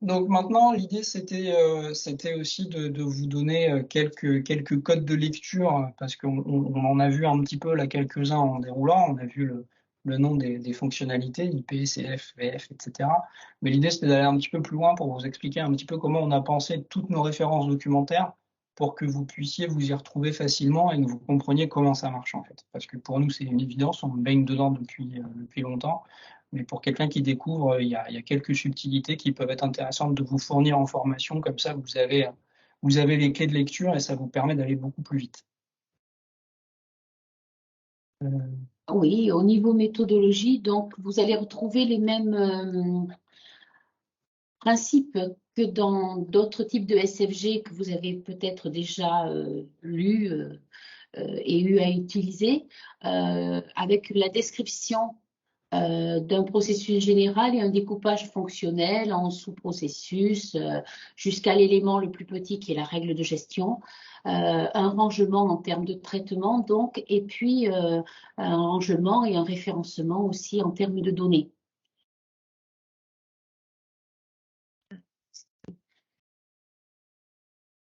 Donc maintenant, l'idée, c'était aussi de vous donner quelques codes de lecture, parce qu'on en a vu un petit peu là quelques-uns en déroulant. On a vu le nom des fonctionnalités, IP, CF, VF, etc. Mais l'idée, c'était d'aller un petit peu plus loin pour vous expliquer un petit peu comment on a pensé toutes nos références documentaires pour que vous puissiez vous y retrouver facilement et que vous compreniez comment ça marche en fait. Parce que pour nous, c'est une évidence, on baigne dedans depuis longtemps. Mais pour quelqu'un qui découvre, il y a quelques subtilités qui peuvent être intéressantes de vous fournir en formation. Comme ça, vous avez les clés de lecture et ça vous permet d'aller beaucoup plus vite. Euh, Oui, au niveau méthodologie, donc vous allez retrouver les mêmes principes que dans d'autres types de SFG que vous avez peut-être déjà lus et eu à utiliser, avec la description d'un processus général et un découpage fonctionnel en sous-processus jusqu'à l'élément le plus petit qui est la règle de gestion, un rangement en termes de traitement donc, et puis un rangement et un référencement aussi en termes de données.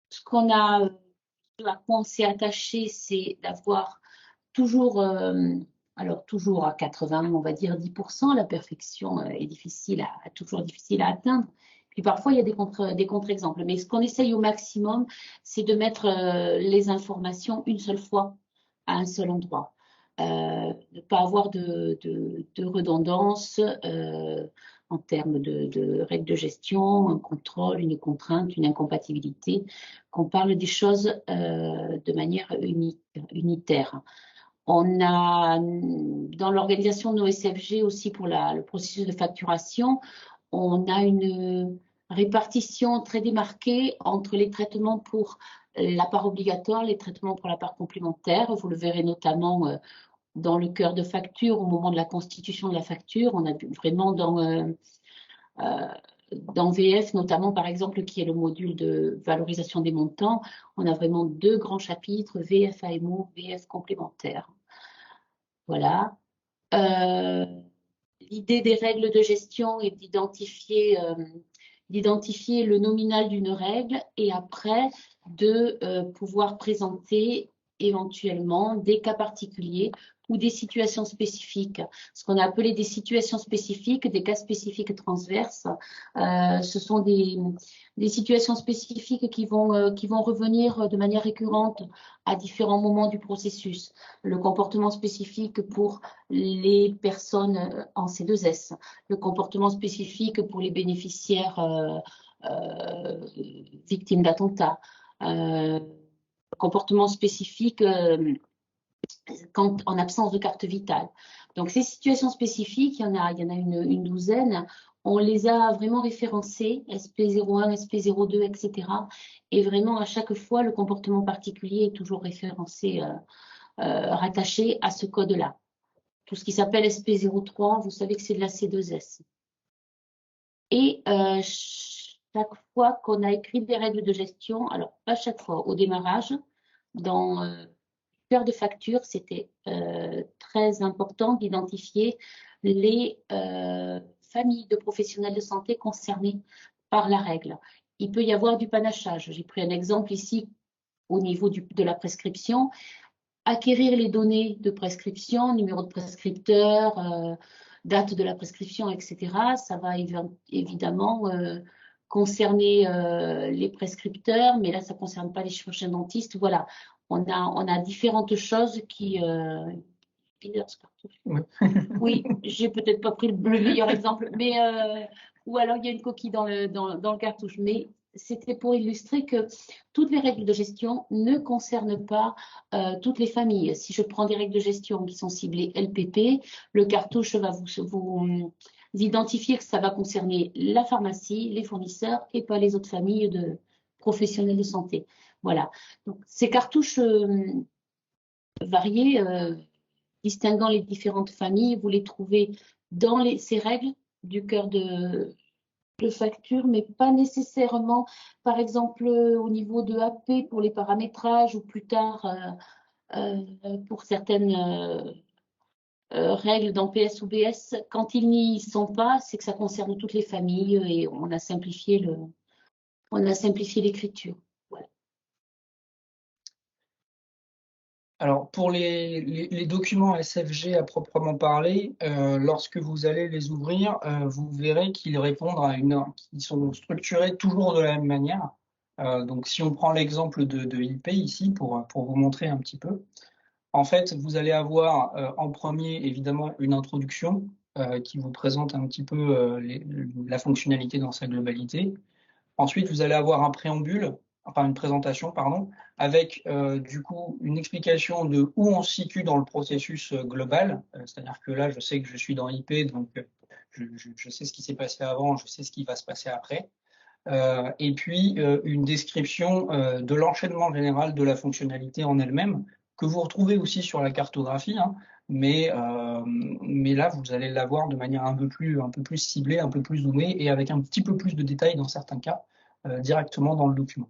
Ce qu'on a, à quoi on s'est attaché, c'est d'avoir toujours, alors toujours à 80, on va dire 10%, la perfection est toujours difficile à atteindre. Puis parfois, il y a des contre-exemples. Mais ce qu'on essaye au maximum, c'est de mettre les informations une seule fois à un seul endroit. Ne pas avoir de redondance en termes de règles de gestion, un contrôle, une contrainte, une incompatibilité, qu'on parle des choses de manière unitaire. On a, dans l'organisation de nos SFG aussi pour le processus de facturation, on a une répartition très démarquée entre les traitements pour la part obligatoire, les traitements pour la part complémentaire. Vous le verrez notamment dans le cœur de facture, au moment de la constitution de la facture. On a vraiment euh, dans VF, notamment par exemple, qui est le module de valorisation des montants, on a vraiment deux grands chapitres, VF AMO, VF complémentaire. Voilà. Euh, L'idée des règles de gestion est d'identifier le nominal d'une règle et après de pouvoir présenter éventuellement des cas particuliers ou des situations spécifiques. Ce qu'on a appelé des situations spécifiques, des cas spécifiques transverses, ce sont des situations spécifiques qui vont revenir de manière récurrente à différents moments du processus. Le comportement spécifique pour les personnes en C2S, le comportement spécifique pour les bénéficiaires victimes d'attentats, comportement spécifique en absence de carte vitale. Donc ces situations spécifiques, il y en a une douzaine. On les a vraiment référencées, SP01, SP02, etc. Et vraiment, à chaque fois, le comportement particulier est toujours référencé, rattaché à ce code-là. Tout ce qui s'appelle SP03, vous savez que c'est de la C2S. Et chaque fois qu'on a écrit des règles de gestion, alors pas chaque fois, au démarrage, dans cœur de facture, c'était très important d'identifier les familles de professionnels de santé concernées par la règle. Il peut y avoir du panachage. J'ai pris un exemple ici au niveau de la prescription. Acquérir les données de prescription, numéro de prescripteur, date de la prescription, etc. Ça va évidemment concerner les prescripteurs, mais là, ça ne concerne pas les chirurgiens dentistes. Voilà, on a différentes choses qui... ouais. Oui, j'ai peut-être pas pris le meilleur exemple, mais ou alors il y a une coquille dans le cartouche. Mais c'était pour illustrer que toutes les règles de gestion ne concernent pas toutes les familles. Si je prends des règles de gestion qui sont ciblées LPP, le cartouche va vous identifier que ça va concerner la pharmacie, les fournisseurs et pas les autres familles de professionnels de santé. Voilà. Donc ces cartouches variées. Distinguant les différentes familles, vous les trouvez dans ces règles du cœur de facture, mais pas nécessairement, par exemple, au niveau de AP pour les paramétrages ou plus tard pour certaines règles dans PS ou BS. Quand ils n'y sont pas, c'est que ça concerne toutes les familles et on a simplifié l'écriture. Voilà. Alors, pour les documents SFG à proprement parler, lorsque vous allez les ouvrir, vous verrez qu'ils répondent qu'ils sont structurés toujours de la même manière. Donc, si on prend l'exemple de IP ici, pour vous montrer un petit peu, en fait, vous allez avoir en premier, évidemment, une introduction qui vous présente un petit peu la fonctionnalité dans sa globalité. Ensuite, vous allez avoir un préambule, enfin une présentation, pardon, avec du coup une explication de où on se situe dans le processus global. C'est-à-dire que là, je sais que je suis dans IP, donc je sais ce qui s'est passé avant, je sais ce qui va se passer après. Et puis une description de l'enchaînement général de la fonctionnalité en elle-même, que vous retrouvez aussi sur la cartographie, hein, mais là, vous allez l'avoir de manière un peu plus ciblée, un peu plus zoomée, et avec un petit peu plus de détails dans certains cas, directement dans le document.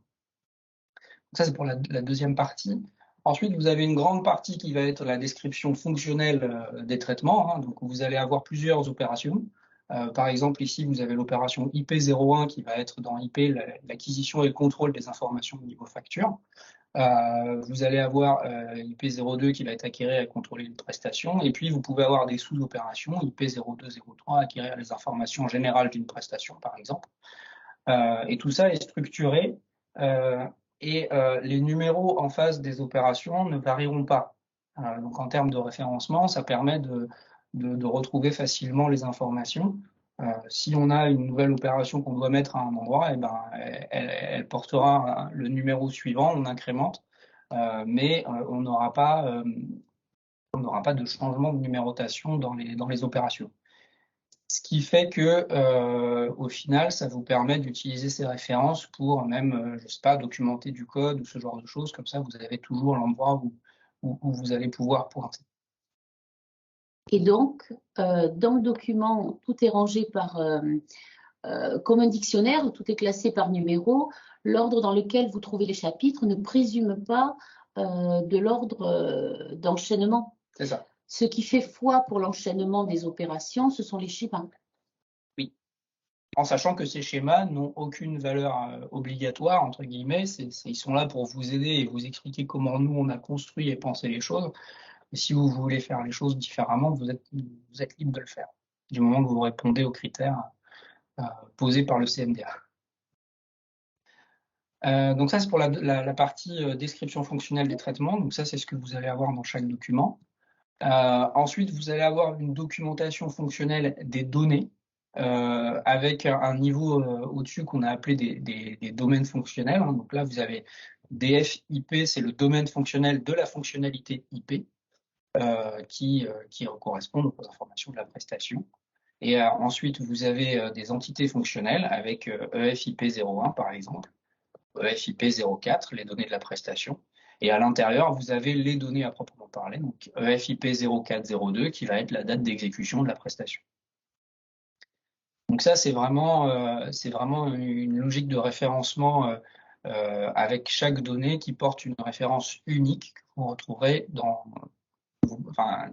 Donc ça, c'est pour la deuxième partie. Ensuite, vous avez une grande partie qui va être la description fonctionnelle des traitements, hein, donc vous allez avoir plusieurs opérations. Par exemple, ici, vous avez l'opération IP01 qui va être dans IP, l'acquisition et le contrôle des informations au niveau facture. Vous allez avoir IP02 qui va être acquérir et contrôler une prestation. Et puis, vous pouvez avoir des sous-opérations, IP02, 03, acquérir les informations générales d'une prestation, par exemple. Et tout ça est structuré et les numéros en face des opérations ne varieront pas. Donc, en termes de référencement, ça permet de retrouver facilement les informations. Si on a une nouvelle opération qu'on doit mettre à un endroit, eh ben, elle portera le numéro suivant, on incrémente, mais on n'aura pas de changement de numérotation dans les opérations. Ce qui fait que, au final, ça vous permet d'utiliser ces références pour même, je sais pas, documenter du code ou ce genre de choses. Comme ça, vous avez toujours l'endroit où vous allez pouvoir pointer. Et donc, dans le document, tout est rangé comme un dictionnaire, tout est classé par numéro. L'ordre dans lequel vous trouvez les chapitres ne présume pas de l'ordre d'enchaînement. C'est ça. Ce qui fait foi pour l'enchaînement des opérations, ce sont les schémas. Oui. En sachant que ces schémas n'ont aucune valeur obligatoire, entre guillemets. Ils sont là pour vous aider et vous expliquer comment nous, on a construit et pensé les choses. Et si vous voulez faire les choses différemment, vous êtes libre de le faire, du moment que vous répondez aux critères posés par le CMDA. Donc ça, c'est pour la partie description fonctionnelle des traitements. Donc ça, c'est ce que vous allez avoir dans chaque document. Ensuite, vous allez avoir une documentation fonctionnelle des données avec un niveau au-dessus qu'on a appelé des domaines fonctionnels, hein. Donc là, vous avez DF IP, c'est le domaine fonctionnel de la fonctionnalité IP qui correspond aux informations de la prestation. Et ensuite, vous avez des entités fonctionnelles avec EFIP01 par exemple, EFIP04, les données de la prestation. Et à l'intérieur, vous avez les données à proprement parler, donc EFIP0402 qui va être la date d'exécution de la prestation. Donc ça, c'est vraiment une logique de référencement avec chaque donnée qui porte une référence unique que vous retrouverez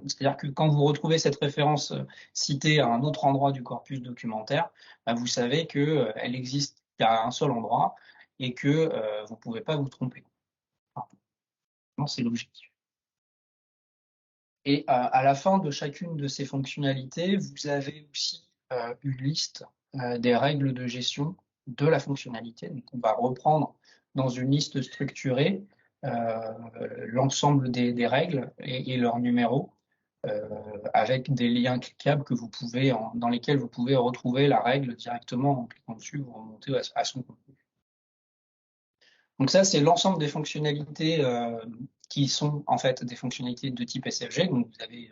c'est-à-dire que quand vous retrouvez cette référence citée à un autre endroit du corpus documentaire, vous savez qu'elle existe à un seul endroit et que vous ne pouvez pas vous tromper. C'est l'objectif. Et à la fin de chacune de ces fonctionnalités, vous avez aussi une liste des règles de gestion de la fonctionnalité. Donc, on va reprendre dans une liste structurée l'ensemble des règles et leurs numéros avec des liens cliquables dans lesquels vous pouvez retrouver la règle directement en cliquant dessus, vous remontez à son contenu. Donc ça, c'est l'ensemble des fonctionnalités qui sont en fait des fonctionnalités de type SFG. Donc vous avez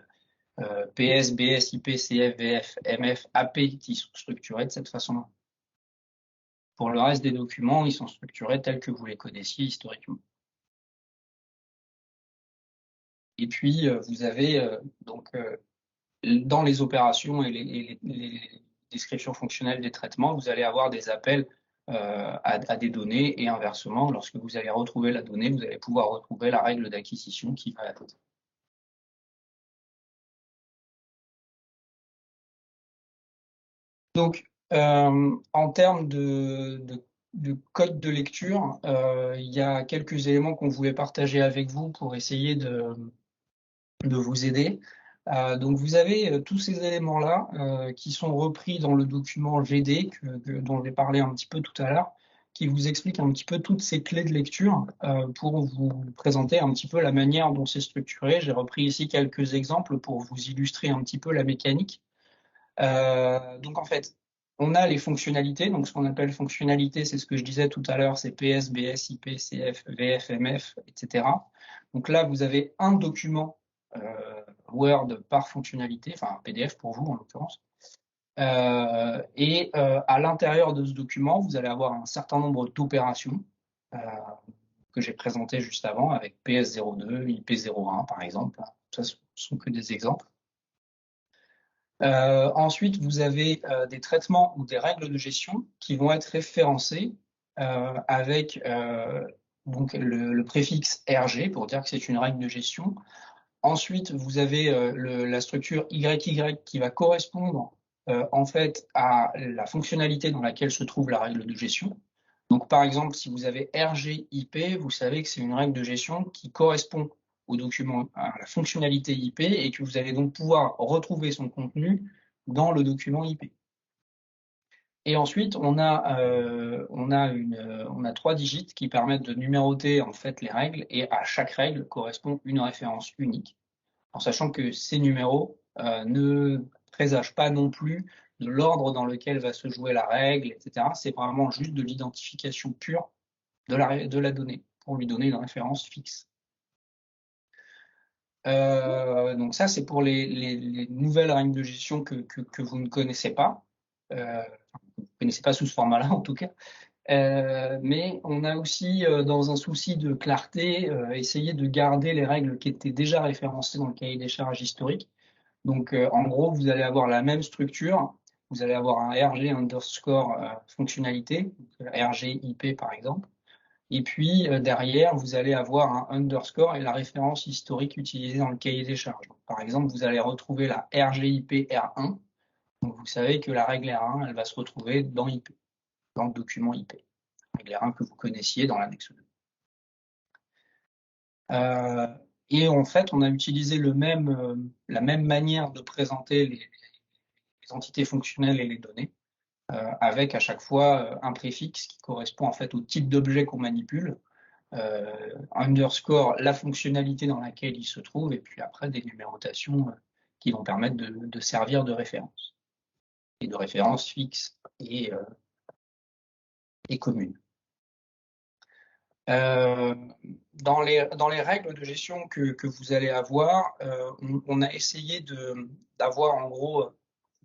PS, BS, IP, CF, VF, MF, AP qui sont structurés de cette façon-là. Pour le reste des documents, ils sont structurés tels que vous les connaissiez historiquement. Et puis, vous avez donc dans les opérations et les descriptions fonctionnelles des traitements, vous allez avoir des appels à des données et inversement, lorsque vous allez retrouver la donnée, vous allez pouvoir retrouver la règle d'acquisition qui va à côté. Donc, en termes de code de lecture, il y a quelques éléments qu'on voulait partager avec vous pour essayer de vous aider. Donc, vous avez tous ces éléments-là qui sont repris dans le document GD dont j'ai parlé un petit peu tout à l'heure, qui vous explique un petit peu toutes ces clés de lecture pour vous présenter un petit peu la manière dont c'est structuré. J'ai repris ici quelques exemples pour vous illustrer un petit peu la mécanique. Donc en fait, on a les fonctionnalités. Donc ce qu'on appelle fonctionnalité, c'est ce que je disais tout à l'heure, c'est PS, BS, IP, CF, VF, MF, etc. Donc là, vous avez un document Word par fonctionnalité, enfin un PDF pour vous en l'occurrence. À l'intérieur de ce document, vous allez avoir un certain nombre d'opérations que j'ai présentées juste avant avec PS02, IP01 par exemple. Ça, ce sont que des exemples. Ensuite, vous avez des traitements ou des règles de gestion qui vont être référencés avec donc le préfixe RG pour dire que c'est une règle de gestion. Ensuite, vous avez la structure YY qui va correspondre en fait à la fonctionnalité dans laquelle se trouve la règle de gestion. Donc, par exemple, si vous avez RG-IP, vous savez que c'est une règle de gestion qui correspond au document, à la fonctionnalité IP et que vous allez donc pouvoir retrouver son contenu dans le document IP. Et ensuite, on a 3 digits qui permettent de numéroter en fait les règles et à chaque règle correspond une référence unique, en sachant que ces numéros ne présagent pas non plus de l'ordre dans lequel va se jouer la règle, etc. C'est vraiment juste de l'identification pure de la donnée pour lui donner une référence fixe. Donc ça, c'est pour les nouvelles règles de gestion que vous ne connaissez pas. Vous ne connaissez pas sous ce format-là, en tout cas. Mais on a aussi, dans un souci de clarté, essayé de garder les règles qui étaient déjà référencées dans le cahier des charges historique. Donc, en gros, vous allez avoir la même structure. Vous allez avoir un RG underscore fonctionnalité, RG IP par exemple. Et puis, derrière, vous allez avoir un underscore et la référence historique utilisée dans le cahier des charges. Donc, par exemple, vous allez retrouver la RGIP R1. Donc, vous savez que la règle R1, elle va se retrouver dans IP, dans le document IP. Règle R1 que vous connaissiez dans l'annexe 2. Et en fait, on a utilisé la même manière de présenter les entités fonctionnelles et les données, avec à chaque fois un préfixe qui correspond en fait au type d'objet qu'on manipule, underscore la fonctionnalité dans laquelle il se trouve, et puis après des numérotations qui vont permettre de servir de référence, et de référence fixe et commune. Dans les règles de gestion que vous allez avoir, on a essayé d'avoir en gros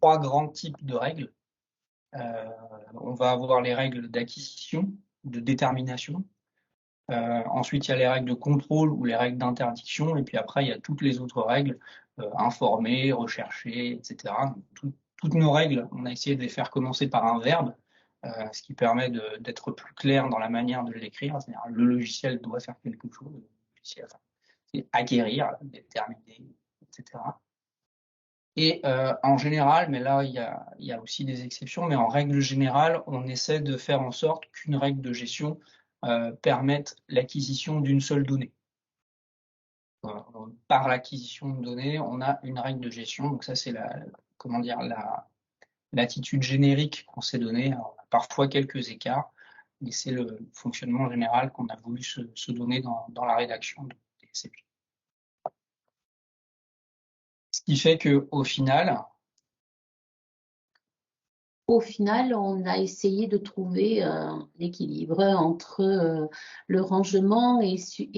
3 grands types de règles. On va avoir les règles d'acquisition, de détermination. Ensuite, il y a les règles de contrôle ou les règles d'interdiction. Et puis après, il y a toutes les autres règles, informer, rechercher, etc. Toutes nos règles, on a essayé de les faire commencer par un verbe, ce qui permet d'être plus clair dans la manière de l'écrire. C'est-à-dire le logiciel doit faire quelque chose, enfin, c'est acquérir, déterminer, etc. Et en général, mais là il y a aussi des exceptions, mais en règle générale, on essaie de faire en sorte qu'une règle de gestion permette l'acquisition d'une seule donnée. Par l'acquisition de données, on a une règle de gestion. Donc ça, c'est l'attitude générique qu'on s'est donnée. On a parfois quelques écarts, mais c'est le fonctionnement général qu'on a voulu se donner dans la rédaction de TCP. Ce qui fait qu'au final, on a essayé de trouver un équilibre entre le rangement et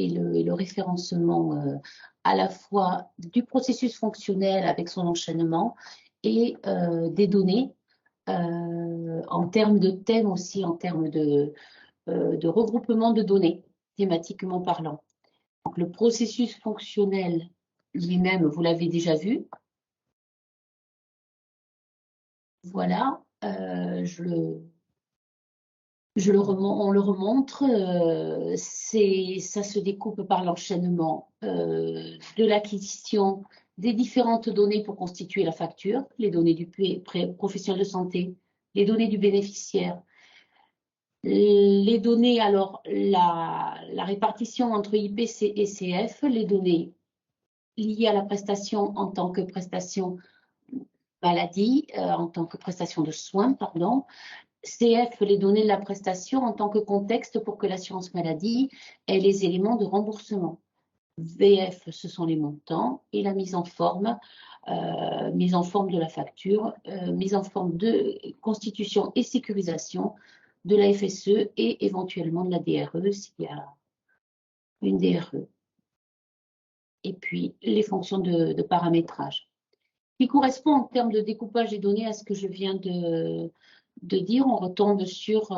le référencement à la fois du processus fonctionnel avec son enchaînement et des données en termes de thèmes aussi, en termes de regroupement de données, thématiquement parlant. Donc, le processus fonctionnel lui-même, vous l'avez déjà vu. Voilà, on le remontre. Ça se découpe par l'enchaînement de l'acquisition des différentes données pour constituer la facture, les données du professionnel de santé les données du bénéficiaire. Les données, alors la répartition entre IPC et CF, les données liées à la prestation en tant que prestation maladie, en tant que prestation de soins, pardon. CF, les données de la prestation en tant que contexte pour que l'assurance maladie ait les éléments de remboursement. VF, ce sont les montants et la mise en forme de la facture, mise en forme de constitution et sécurisation de la FSE et éventuellement de la DRE s'il y a une DRE. Et puis les fonctions de paramétrage. Qui correspond en termes de découpage des données à ce que je viens de dire. On retombe sur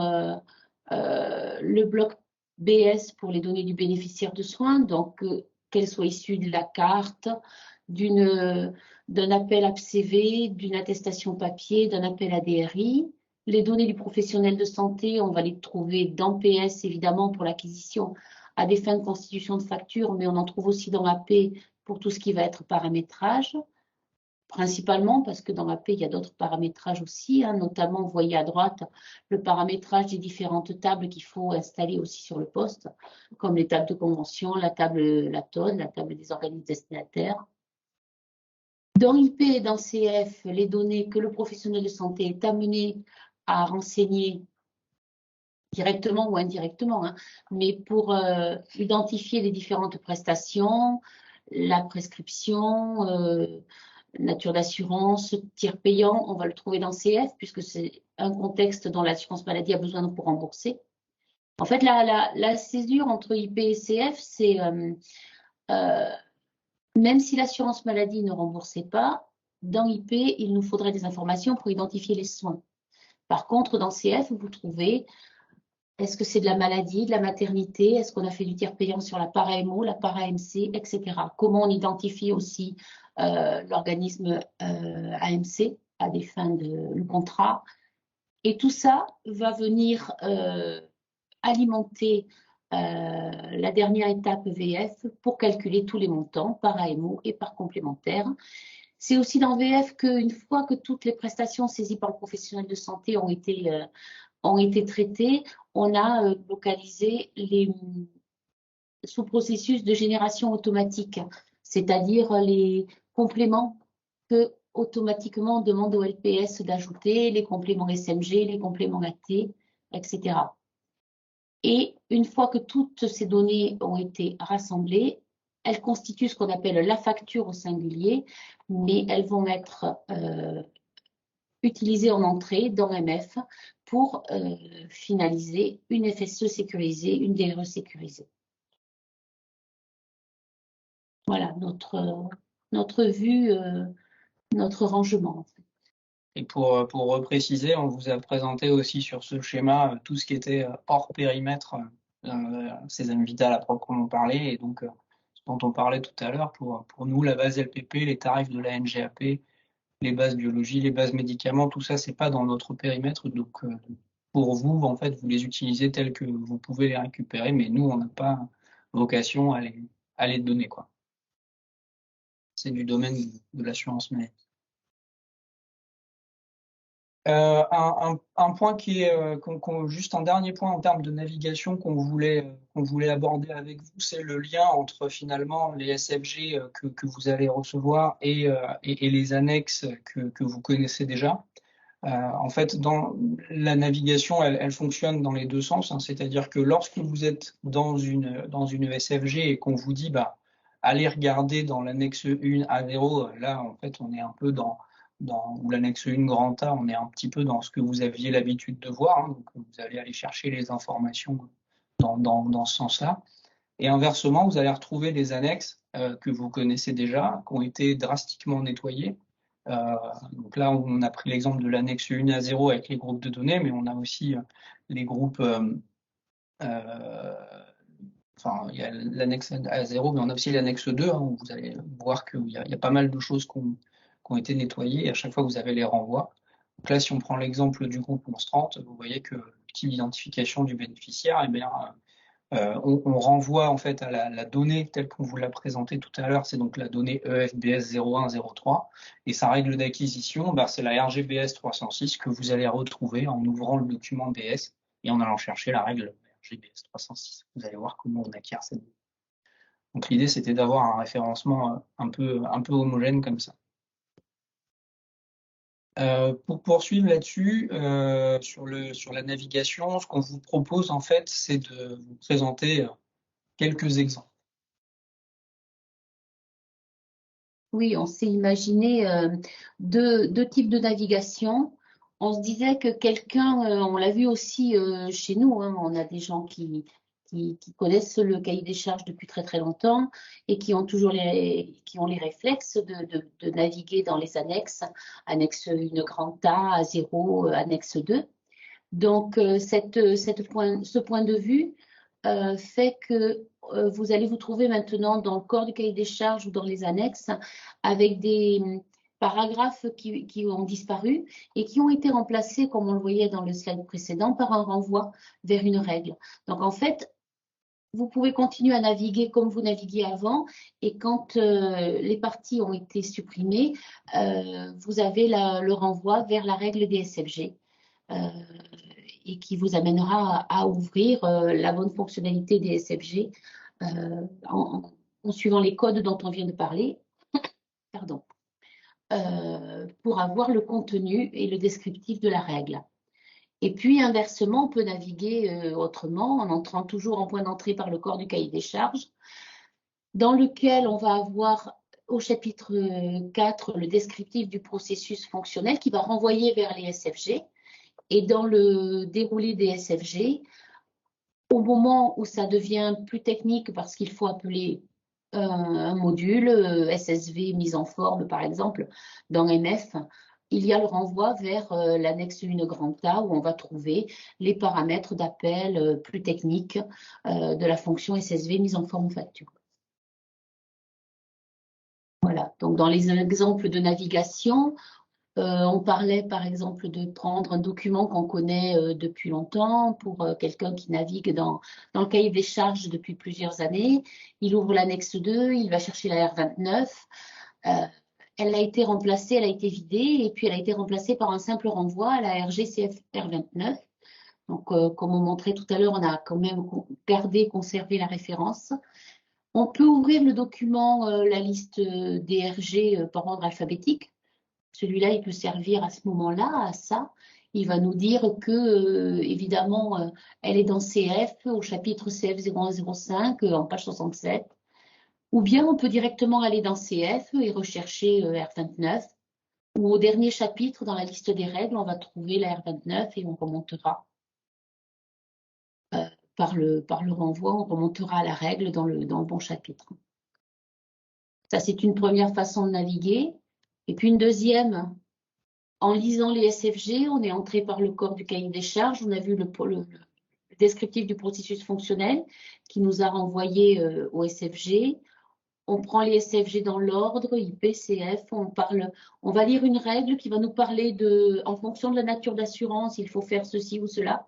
le bloc BS pour les données du bénéficiaire de soins, donc qu'elles soient issues de la carte, d'un appel APCV, d'une attestation papier, d'un appel ADRI. Les données du professionnel de santé, on va les trouver dans PS, évidemment, pour l'acquisition à des fins de constitution de facture, mais on en trouve aussi dans AP pour tout ce qui va être paramétrage. Principalement parce que dans AP, il y a d'autres paramétrages aussi, hein, notamment, vous voyez à droite, le paramétrage des différentes tables qu'il faut installer aussi sur le poste, comme les tables de convention, la table la table des organismes destinataires. Dans IP et dans CF, les données que le professionnel de santé est amené à renseigner directement ou indirectement, hein, mais pour identifier les différentes prestations, la prescription, nature d'assurance, tiers payant, on va le trouver dans CF, puisque c'est un contexte dont l'assurance maladie a besoin pour rembourser. En fait, la césure entre IP et CF, c'est même si l'assurance maladie ne remboursait pas, dans IP, il nous faudrait des informations pour identifier les soins. Par contre, dans CF, vous trouvez, est-ce que c'est de la maladie, de la maternité, est-ce qu'on a fait du tiers payant sur la para-MO, la para-MC, etc. Comment on identifie aussi l'organisme AMC à des fins de contrat. Et tout ça va venir alimenter la dernière étape VF pour calculer tous les montants par AMO et par complémentaire. C'est aussi dans VF qu'une fois que toutes les prestations saisies par le professionnel de santé ont été traitées, on a localisé les sous-processus de génération automatique, c'est-à-dire les compléments que automatiquement on demande au LPS d'ajouter, les compléments SMG, les compléments AT, etc. Et une fois que toutes ces données ont été rassemblées, elles constituent ce qu'on appelle la facture au singulier, mais elles vont être utilisées en entrée dans MF pour finaliser une FSE sécurisée, une DRE sécurisée. Voilà notre vue, notre rangement. En fait. Et pour repréciser, on vous a présenté aussi sur ce schéma tout ce qui était hors périmètre Sésame Vital à proprement parler, et donc ce dont on parlait tout à l'heure, pour nous, la base LPP, les tarifs de la NGAP, les bases biologie, les bases médicaments, tout ça, c'est pas dans notre périmètre, donc pour vous, en fait, vous les utilisez tels que vous pouvez les récupérer, mais nous, on n'a pas vocation à les donner, quoi. C'est du domaine de l'assurance maladie. Un point qui est juste un dernier point en termes de navigation qu'on voulait aborder avec vous, c'est le lien entre finalement les SFG que vous allez recevoir et les annexes que vous connaissez déjà. En fait, dans la navigation, elle fonctionne dans les deux sens, hein, c'est-à-dire que lorsque vous êtes dans une SFG et qu'on vous dit allez regarder dans l'annexe 1 A0, là en fait on est un peu ou l'annexe 1 grand A, on est un petit peu dans ce que vous aviez l'habitude de voir, hein, donc vous allez aller chercher les informations dans ce sens-là. Et inversement, vous allez retrouver des annexes que vous connaissez déjà, qui ont été drastiquement nettoyées. Donc là, on a pris l'exemple de l'annexe 1 à 0 avec les groupes de données, mais on a aussi les groupes, enfin, il y a l'annexe à 0, mais on a aussi l'annexe 2, hein, où vous allez voir qu'il y a pas mal de choses qui ont été nettoyées, et à chaque fois, vous avez les renvois. Donc là, si on prend l'exemple du groupe 1130, vous voyez que l'outil d'identification du bénéficiaire, eh bien, on renvoie en fait à la donnée telle qu'on vous l'a présentée tout à l'heure, c'est donc la donnée EFBS 0103, et sa règle d'acquisition, bah, c'est la RGBS 306 que vous allez retrouver en ouvrant le document BS et en allant chercher la règle RGBS 306. Vous allez voir comment on acquiert cette donnée. Donc l'idée, c'était d'avoir un référencement un peu homogène comme ça. Pour poursuivre là-dessus, sur la navigation, ce qu'on vous propose en fait, c'est de vous présenter quelques exemples. Oui, on s'est imaginé deux types de navigation. On se disait que quelqu'un, on l'a vu aussi chez nous, hein, on a des gens qui connaissent le cahier des charges depuis très très longtemps et qui ont toujours qui ont les réflexes de naviguer dans les annexes, annexe 1 grand A, A0, annexe 2. Donc, ce point de vue fait que vous allez vous trouver maintenant dans le corps du cahier des charges ou dans les annexes avec des paragraphes qui ont disparu et qui ont été remplacés, comme on le voyait dans le slide précédent, par un renvoi vers une règle. Donc, en fait, vous pouvez continuer à naviguer comme vous naviguiez avant et quand les parties ont été supprimées, vous avez le renvoi vers la règle des SFG. Et qui vous amènera à ouvrir la bonne fonctionnalité des SFG en suivant les codes dont on vient de parler, pardon, pour avoir le contenu et le descriptif de la règle. Et puis inversement, on peut naviguer autrement en entrant toujours en point d'entrée par le corps du cahier des charges, dans lequel on va avoir au chapitre 4 le descriptif du processus fonctionnel qui va renvoyer vers les SFG. Et dans le déroulé des SFG, au moment où ça devient plus technique parce qu'il faut appeler un module, SSV mise en forme par exemple, dans MF, il y a le renvoi vers l'annexe 1 grand A où on va trouver les paramètres d'appel plus techniques de la fonction SSV mise en forme facture. Voilà, donc dans les exemples de navigation, on parlait par exemple de prendre un document qu'on connaît depuis longtemps pour quelqu'un qui navigue dans le cahier des charges depuis plusieurs années. Il ouvre l'annexe 2, il va chercher la R29. Elle a été remplacée, elle a été vidée et puis elle a été remplacée par un simple renvoi à la RGCF R29. Donc, comme on montrait tout à l'heure, on a quand même conservé la référence. On peut ouvrir le document, la liste des RG par ordre alphabétique. Celui-là, il peut servir à ce moment-là, à ça. Il va nous dire que, évidemment, elle est dans CF, au chapitre CF 0105, en page 67. Ou bien on peut directement aller dans CF et rechercher R29. Ou au dernier chapitre, dans la liste des règles, on va trouver la R29 et on remontera par le renvoi, on remontera à la règle dans le bon chapitre. Ça, c'est une première façon de naviguer. Et puis une deuxième, en lisant les SFG, on est entré par le corps du cahier des charges, on a vu le descriptif du processus fonctionnel qui nous a renvoyé au SFG. On prend les SFG dans l'ordre, IPCF, on va lire une règle qui va nous parler en fonction de la nature d'assurance, il faut faire ceci ou cela.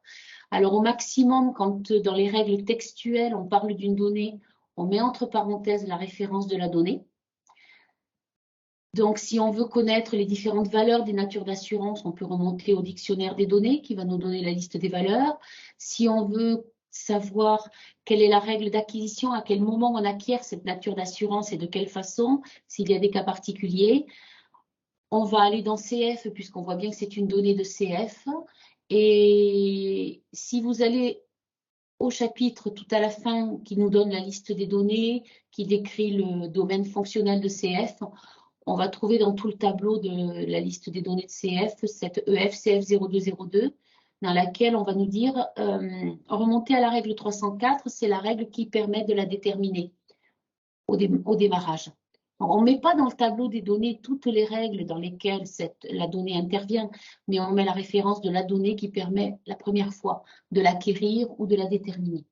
Alors au maximum, quand dans les règles textuelles, on parle d'une donnée, on met entre parenthèses la référence de la donnée. Donc, si on veut connaître les différentes valeurs des natures d'assurance, on peut remonter au dictionnaire des données qui va nous donner la liste des valeurs. Si on veut savoir quelle est la règle d'acquisition, à quel moment on acquiert cette nature d'assurance et de quelle façon, s'il y a des cas particuliers, on va aller dans CF puisqu'on voit bien que c'est une donnée de CF. Et si vous allez au chapitre tout à la fin qui nous donne la liste des données, qui décrit le domaine fonctionnel de CF, on va trouver dans tout le tableau de la liste des données de CF cette EFCF0202 dans laquelle on va nous dire remonter à la règle 304, c'est la règle qui permet de la déterminer au démarrage. On ne met pas dans le tableau des données toutes les règles dans lesquelles la donnée intervient, mais on met la référence de la donnée qui permet la première fois de l'acquérir ou de la déterminer.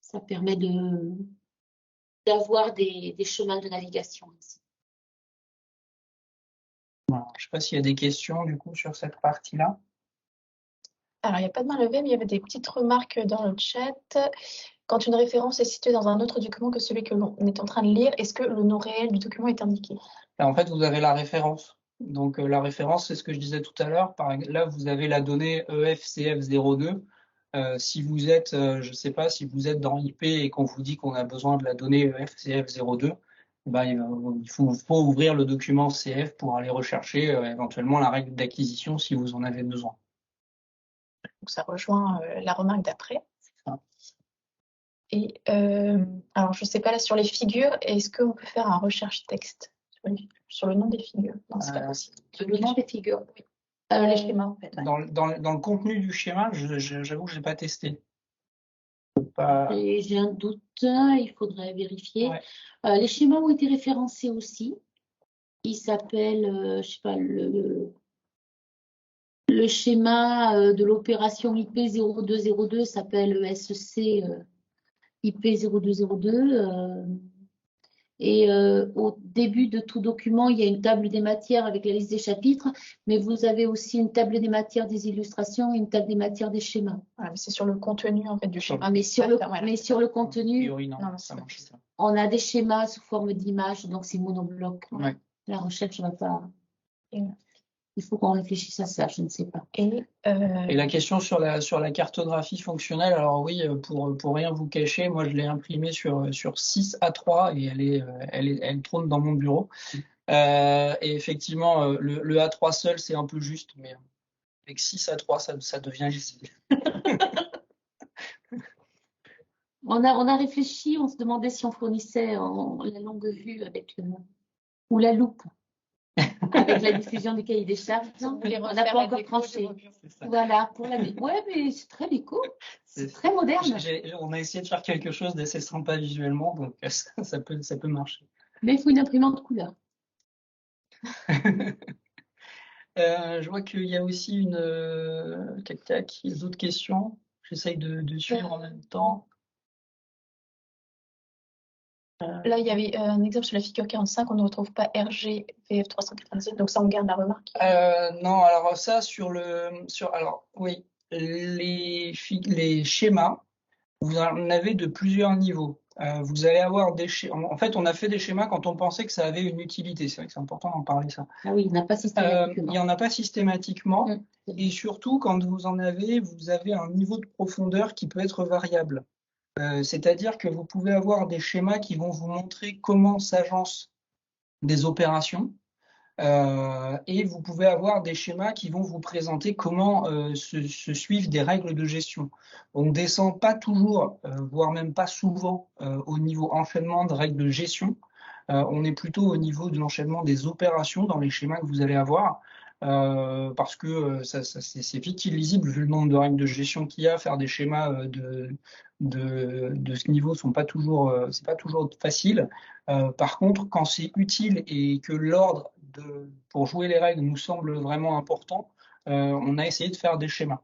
Ça permet d'avoir des chemins de navigation ici. Je ne sais pas s'il y a des questions du coup sur cette partie-là. Alors, il n'y a pas de main levée, mais il y avait des petites remarques dans le chat. Quand une référence est située dans un autre document que celui que l'on est en train de lire, est-ce que le nom réel du document est indiqué? En fait, vous avez la référence. Donc, la référence, c'est ce que je disais tout à l'heure. Là, vous avez la donnée EFCF02. Si vous êtes, je ne sais pas, si vous êtes dans IP et qu'on vous dit qu'on a besoin de la donnée EFCF02, ben, il faut ouvrir le document CF pour aller rechercher éventuellement la règle d'acquisition si vous en avez besoin. Donc, ça rejoint la remarque d'après. Ça. Et alors, je ne sais pas, là, sur les figures, est-ce qu'on peut faire un recherche texte sur le nom des figures? Non, c'est pas possible. Sur le nom des figures, oui. Les schémas, en fait. Ouais. Dans le contenu du schéma, j'avoue que je n'ai pas testé. J'ai un doute, il faudrait vérifier. Ouais. Les schémas ont été référencés aussi. Il s'appelle, je sais pas, le schéma de l'opération IP 0202 s'appelle SC IP 0202. Et au début de tout document, il y a une table des matières avec la liste des chapitres, mais vous avez aussi une table des matières des illustrations et une table des matières des schémas. Ah, mais c'est sur le contenu en fait du schéma. Ah, mais sur le contenu, on a des schémas sous forme d'images, donc c'est monobloc. Ouais. La recherche ne va pas. Il faut qu'on réfléchisse à ça, je ne sais pas. Et la question sur la cartographie fonctionnelle, alors oui, pour rien vous cacher, moi je l'ai imprimée sur 6 A3 et elle trône dans mon bureau. Et effectivement, le A3 seul, c'est un peu juste, mais avec 6 A3, ça devient lisible. On a réfléchi, on se demandait si on fournissait la longue vue ou la loupe. Avec la diffusion du cahier des charges, on n'a pas encore tranché. Voilà, pour la ouais, mais c'est très déco, c'est très moderne. On a essayé de faire quelque chose d'assez sympa visuellement, donc ça peut marcher. Mais il faut une imprimante couleur. Je vois qu'il y a aussi il y a d'autres questions. J'essaye de suivre en même temps. Là, il y avait un exemple sur la figure 45, on ne retrouve pas RG VF 397, donc ça, on garde la remarque. Non, alors ça, alors oui, les schémas, vous en avez de plusieurs niveaux. Vous allez avoir des schémas. En fait, on a fait des schémas quand on pensait que ça avait une utilité. C'est vrai que c'est important d'en parler, ça. Ah oui, il n'y en a pas systématiquement. Il n'y en a pas systématiquement. Et surtout, quand vous en avez, vous avez un niveau de profondeur qui peut être variable. C'est-à-dire que vous pouvez avoir des schémas qui vont vous montrer comment s'agencent des opérations et vous pouvez avoir des schémas qui vont vous présenter comment se suivent des règles de gestion. On ne descend pas toujours, voire même pas souvent, au niveau enchaînement de règles de gestion. On est plutôt au niveau de l'enchaînement des opérations dans les schémas que vous allez avoir. Parce que c'est vite illisible vu le nombre de règles de gestion qu'il y a. Faire des schémas de ce niveau c'est pas toujours facile. Par contre, quand c'est utile et que l'ordre pour jouer les règles nous semble vraiment important, on a essayé de faire des schémas.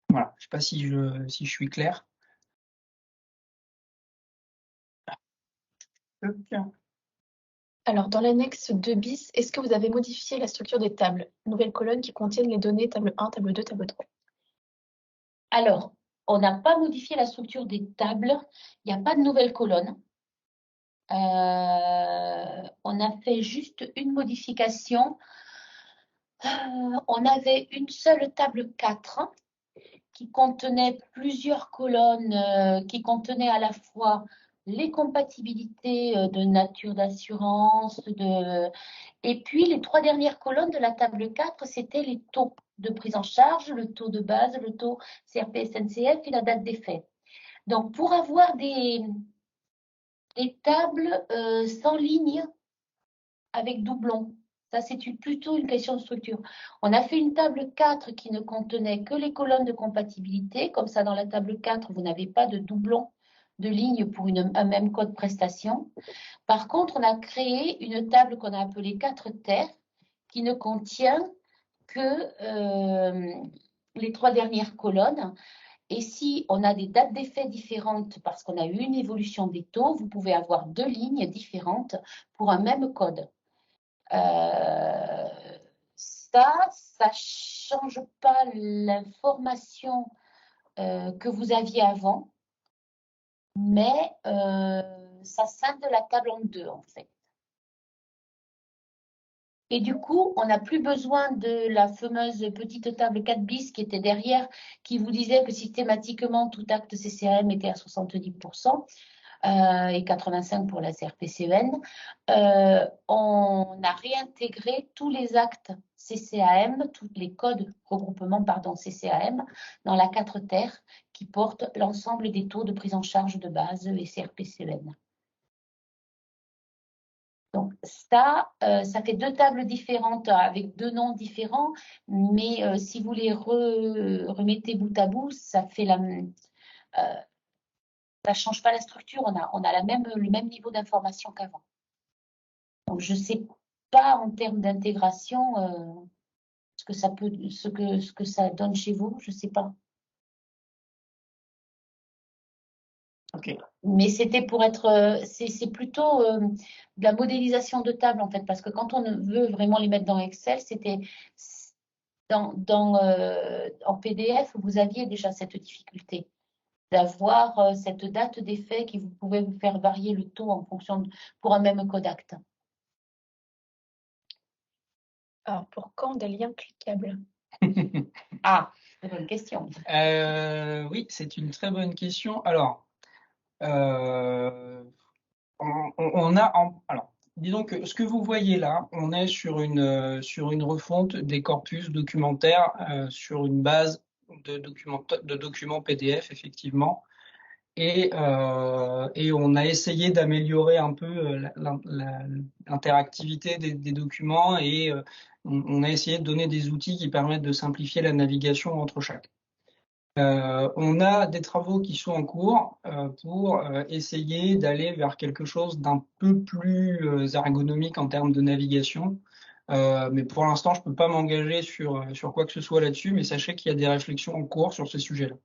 Voilà, je ne sais pas si je suis clair. Alors, dans l'annexe 2 bis, est-ce que vous avez modifié la structure des tables? Nouvelles colonnes qui contiennent les données table 1, table 2, table 3. Alors, on n'a pas modifié la structure des tables. Il n'y a pas de nouvelles colonnes. On a fait juste une modification. On avait une seule table 4 qui contenait plusieurs colonnes, qui contenaient à la fois les compatibilités de nature d'assurance, et puis les 3 dernières colonnes de la table 4, c'était les taux de prise en charge, le taux de base, le taux CRP-SNCF et la date d'effet. Donc, pour avoir des tables sans ligne avec doublons, ça c'est plutôt une question de structure. On a fait une table 4 qui ne contenait que les colonnes de compatibilité. Comme ça, dans la table 4, vous n'avez pas de doublons de lignes pour un même code prestation. Par contre, on a créé une table qu'on a appelée 4 terres qui ne contient que les 3 dernières colonnes. Et si on a des dates d'effet différentes parce qu'on a eu une évolution des taux, vous pouvez avoir 2 lignes différentes pour un même code. Ça change pas l'information que vous aviez avant, mais ça scinde la table en deux, en fait. Et du coup, on n'a plus besoin de la fameuse petite table 4 bis qui était derrière, qui vous disait que systématiquement, tout acte CCAM était à 70% et 85% pour la CRPCEN. On a réintégré tous les actes CCAM, tous les codes regroupement, pardon, CCAM, dans la 4 terres qui porte l'ensemble des taux de prise en charge de base et CRPCEN. Donc ça fait deux tables différentes avec deux noms différents, mais si vous les remettez bout à bout, ça fait ça change pas la structure. On a le même niveau d'information qu'avant. Donc je sais pas en termes d'intégration ce que ça donne chez vous, je sais pas. Ok. Mais c'était pour être, c'est plutôt de la modélisation de table en fait, parce que quand on veut vraiment les mettre dans Excel, c'était en PDF, vous aviez déjà cette difficulté d'avoir cette date d'effet qui vous pouvait vous faire varier le taux en fonction pour un même code acte. Alors, pour quand des liens cliquables? Ah, c'est une bonne question. Oui, c'est une très bonne question. Alors, alors, disons que ce que vous voyez là, on est sur une refonte des corpus documentaires sur une base de documents PDF, effectivement. Et on a essayé d'améliorer un peu l'interactivité des documents et on a essayé de donner des outils qui permettent de simplifier la navigation entre chaque. On a des travaux qui sont en cours pour essayer d'aller vers quelque chose d'un peu plus ergonomique en termes de navigation. Mais pour l'instant, je ne peux pas m'engager sur quoi que ce soit là-dessus, mais sachez qu'il y a des réflexions en cours sur ce sujet-là.